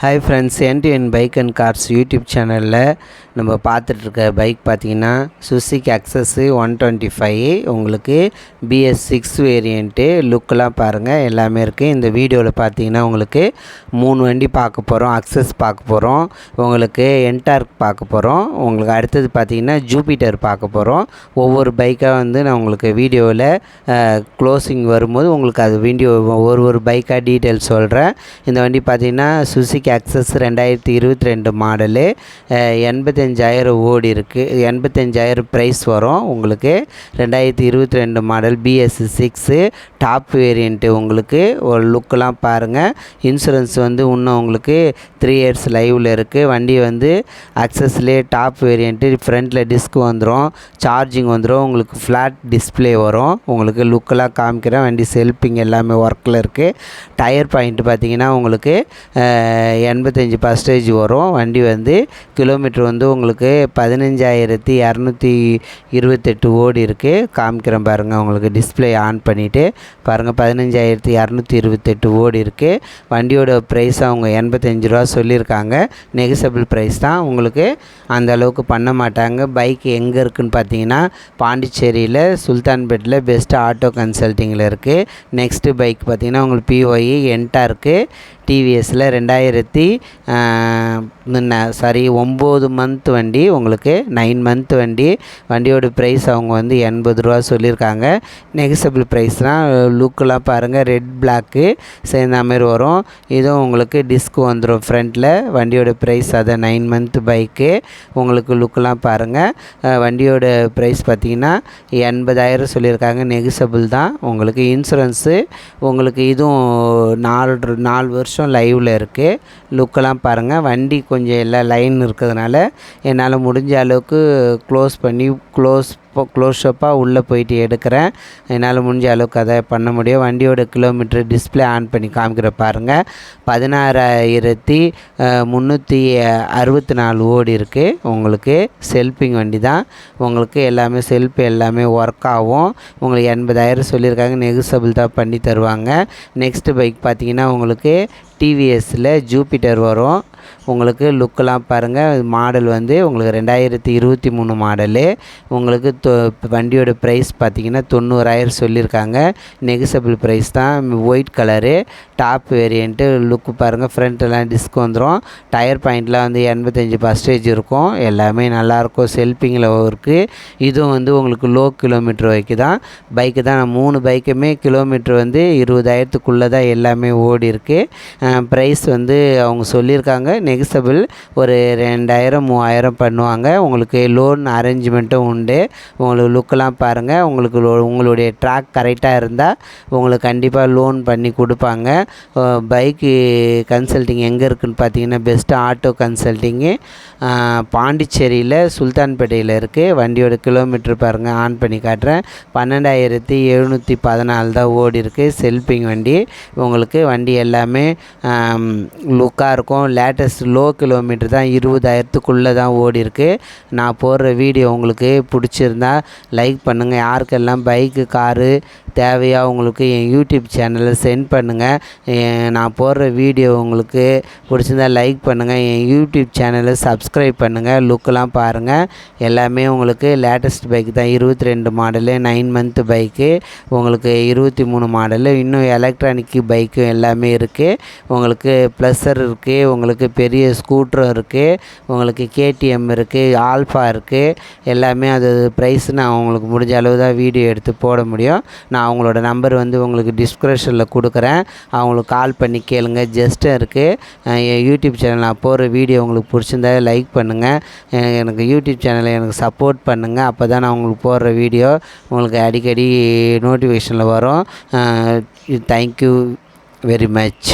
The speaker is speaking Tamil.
Hi friends, N bike and cars YouTube சேனலில் நம்ம பார்த்துட்ருக்க பைக் பார்த்திங்கன்னா சுசுகி அக்ஸஸ் 125 உங்களுக்கு BS6 வேரியண்ட்டு. லுக்கெலாம் பாருங்கள், எல்லாமே இருக்குது. இந்த வீடியோவில் பார்த்தீங்கன்னா உங்களுக்கு 3 வண்டி பார்க்க போகிறோம். அக்ஸஸ் பார்க்க போகிறோம், உங்களுக்கு என்டார்க் பார்க்க போகிறோம், உங்களுக்கு அடுத்தது பார்த்திங்கன்னா ஜூபிட்டர் பார்க்க போகிறோம். ஒவ்வொரு பைக்காக நான் உங்களுக்கு வீடியோவில் க்ளோசிங் வரும்போது உங்களுக்கு அது வீடியோ ஒரு பைக்காக டீட்டெயில் சொல்கிறேன். இந்த வண்டி பார்த்திங்கன்னா சுசுகி அக்ஸஸ் 2022 மாடலு, 85,000 ஓடி இருக்குது. 85,000 ப்ரைஸ் வரும் உங்களுக்கு. 2022 மாடல் BS6 டாப் வேரியண்ட்டு. உங்களுக்கு ஒரு லுக்கெலாம் பாருங்கள். இன்சூரன்ஸ் இன்னும் உங்களுக்கு 3 years லைவில் இருக்குது. வண்டி அக்ஸஸ்லேயே டாப் வேரியண்ட்டு. ஃப்ரண்ட்டில் டிஸ்க் வந்துடும், சார்ஜிங் வந்துடும், உங்களுக்கு ஃப்ளாட் டிஸ்பிளே வரும். உங்களுக்கு லுக்கெலாம் காமிக்கிறேன். வண்டி செல்ஃபிங் எல்லாமே ஒர்க்கில் இருக்குது. டயர் பாயிண்ட் பார்த்திங்கன்னா உங்களுக்கு 85% வரும். வண்டி கிலோமீட்டர் உங்களுக்கு 15,228 ஓடி இருக்குது. காமிக்கிறேன் பாருங்கள். உங்களுக்கு டிஸ்பிளே ஆன் பண்ணிவிட்டு பாருங்கள். 15,228 ஓடி இருக்குது. வண்டியோட ப்ரைஸ் அவங்க 85 ரூபா சொல்லியிருக்காங்க. நெகசபிள் ப்ரைஸ் தான். உங்களுக்கு அந்த அளவுக்கு பண்ண மாட்டாங்க. பைக் எங்கே இருக்குதுன்னு பார்த்தீங்கன்னா பாண்டிச்சேரியில் சுல்தான்பேட்டில் பெஸ்ட் ஆட்டோ கன்சல்ட்டிங்கில் இருக்குது. நெக்ஸ்ட்டு பைக் பார்த்திங்கன்னா உங்களுக்கு PY என்டார்க்கு டிவிஎஸில் 9 மந்த் வண்டி, உங்களுக்கு 9 மந்த் வண்டி. வண்டியோட ப்ரைஸ் அவங்க 80 ரூபா சொல்லியிருக்காங்க. நெகசபிள் ப்ரைஸ் தான். லுக்கெலாம் பாருங்கள், ரெட் பிளாக்கு சேர்ந்த மாதிரி வரும். இதுவும் உங்களுக்கு டிஸ்க் வந்துடும் ஃப்ரண்ட்டில். வண்டியோட ப்ரைஸ் அதை 9 மந்த் பைக்கு. உங்களுக்கு லுக்கெலாம் பாருங்கள். வண்டியோட ப்ரைஸ் பார்த்திங்கன்னா 80,000 சொல்லியிருக்காங்க. நெகசபிள் தான். உங்களுக்கு இன்சூரன்ஸு உங்களுக்கு இதுவும் 4 வருஷம் லைவில் இருக்குது. லுக்கெல்லாம் பாருங்கள். வண்டி கொஞ்சம் எல்லாம் லைன் இருக்கிறதுனால என்னால் முடிஞ்ச அளவுக்கு க்ளோஸ்அப்பாக உள்ளே போயிட்டு எடுக்கிறேன். என்னால் முடிஞ்ச அளவுக்கு அதை பண்ண முடியும். வண்டியோட கிலோமீட்டர் டிஸ்பிளே ஆன் பண்ணி காமிக்கிற பாருங்கள். 16,364 ஓடி இருக்குது. உங்களுக்கு செல்ஃபிங் வண்டி தான். உங்களுக்கு எல்லாமே செல்ஃப் எல்லாமே ஒர்க் ஆகும். உங்களுக்கு 80,000 சொல்லியிருக்காங்க. நெகசபிள் தான் பண்ணி தருவாங்க. நெக்ஸ்ட்டு பைக் பார்த்திங்கன்னா உங்களுக்கு டிவிஎஸில் ஜூபிட்டர் வரும். உங்களுக்கு லுக்கெலாம் பாருங்கள். மாடல் உங்களுக்கு 2023 மாடலு. உங்களுக்கு வண்டியோட ப்ரைஸ் பார்த்திங்கன்னா 90,000 சொல்லியிருக்காங்க. நெகசபிள் ப்ரைஸ் தான். White colour top variant. Look பாருங்கள். ஃப்ரண்ட்டெல்லாம் டிஸ்க் வந்துடும். டயர் பாயிண்ட்லாம் 85% இருக்கும். எல்லாமே நல்லாயிருக்கும். செல்ஃபிங்கில் இருக்குது. இதுவும் உங்களுக்கு லோ கிலோமீட்டர் வரைக்கும் தான் பைக்கு தான். 3 பைக்குமே கிலோமீட்டர் 20,000க்குள்ளே தான் எல்லாமே ஓடி இருக்குது. ப்ரைஸ் அவங்க சொல்லியிருக்காங்க. நெகசபிள் ஒரு 2,000-3,000 பண்ணுவாங்க. உங்களுக்கு லோன் அரேஞ்ச்மெண்ட்டும் உண்டு. உங்களுக்கு லுக்கெலாம் பாருங்கள். உங்களுக்கு உங்களுடைய ட்ராக் கரெக்டாக இருந்தால் உங்களுக்கு கண்டிப்பாக லோன் பண்ணி கொடுப்பாங்க. பைக்கு கன்சல்ட்டிங் எங்கே இருக்குதுன்னு பார்த்தீங்கன்னா பெஸ்ட் ஆட்டோ கன்சல்ட்டிங்கு பாண்டிச்சேரியில் சுல்தான்பேட்டையில் இருக்குது. வண்டியோட கிலோமீட்டர் பாருங்கள். ஆன் பண்ணி காட்டுறேன். 12,714 தான் ஓடி இருக்குது. செல்ஃபிங் வண்டி. உங்களுக்கு வண்டி எல்லாமே லுக்காக இருக்கும். லேட்டஸ்ட் லோ கிலோமீட்டர் தான். 20,000க்குள்ளே தான் ஓடி இருக்குது. நான் போடுற வீடியோ உங்களுக்கு பிடிச்சிருந்தா லைக் பண்ணுங்கள். யாருக்கெல்லாம் பைக்கு காரு தேவையா உங்களுக்கு என் யூடியூப் சேனலில் சென்ட் பண்ணுங்கள். நான் போடுற வீடியோ உங்களுக்கு பிடிச்சிருந்தா லைக் பண்ணுங்கள். என் யூடியூப் சேனலை சப்ஸ்கிரைப் பண்ணுங்கள். லுக்கெலாம் பாருங்கள். எல்லாமே உங்களுக்கு லேட்டஸ்ட் பைக் தான். 22 மாடலு, 9 மந்த் பைக்கு. உங்களுக்கு 23 மாடலு. இன்னும் எலக்ட்ரானிக் பைக்கு எல்லாமே இருக்குது. உங்களுக்கு ப்ளஸர் இருக்குது. உங்களுக்கு பெரிய ஸ்கூட்டரும் இருக்குது. உங்களுக்கு KTM இருக்குது, ஆல்ஃபா இருக்குது. எல்லாமே அது ப்ரைஸ் நான் உங்களுக்கு முடிஞ்ச அளவு தான் வீடியோ எடுத்து போட முடியும். நான் அவங்களோட நம்பர் உங்களுக்கு டிஸ்கிரிப்ஷனில் கொடுக்குறேன். அவங்களுக்கு கால் பண்ணி கேளுங்க. ஜஸ்ட்டாக இருக்குது. என் யூடியூப் சேனல் நான் போடுற வீடியோ உங்களுக்கு பிடிச்சிருந்தா லைக் பண்ணுங்கள். எனக்கு யூடியூப் சேனலை எனக்கு சப்போர்ட் பண்ணுங்கள். அப்போ தான் நான் உங்களுக்கு போடுற வீடியோ உங்களுக்கு அடிக்கடி நோட்டிஃபிகேஷனில் வரும். Thank you very much.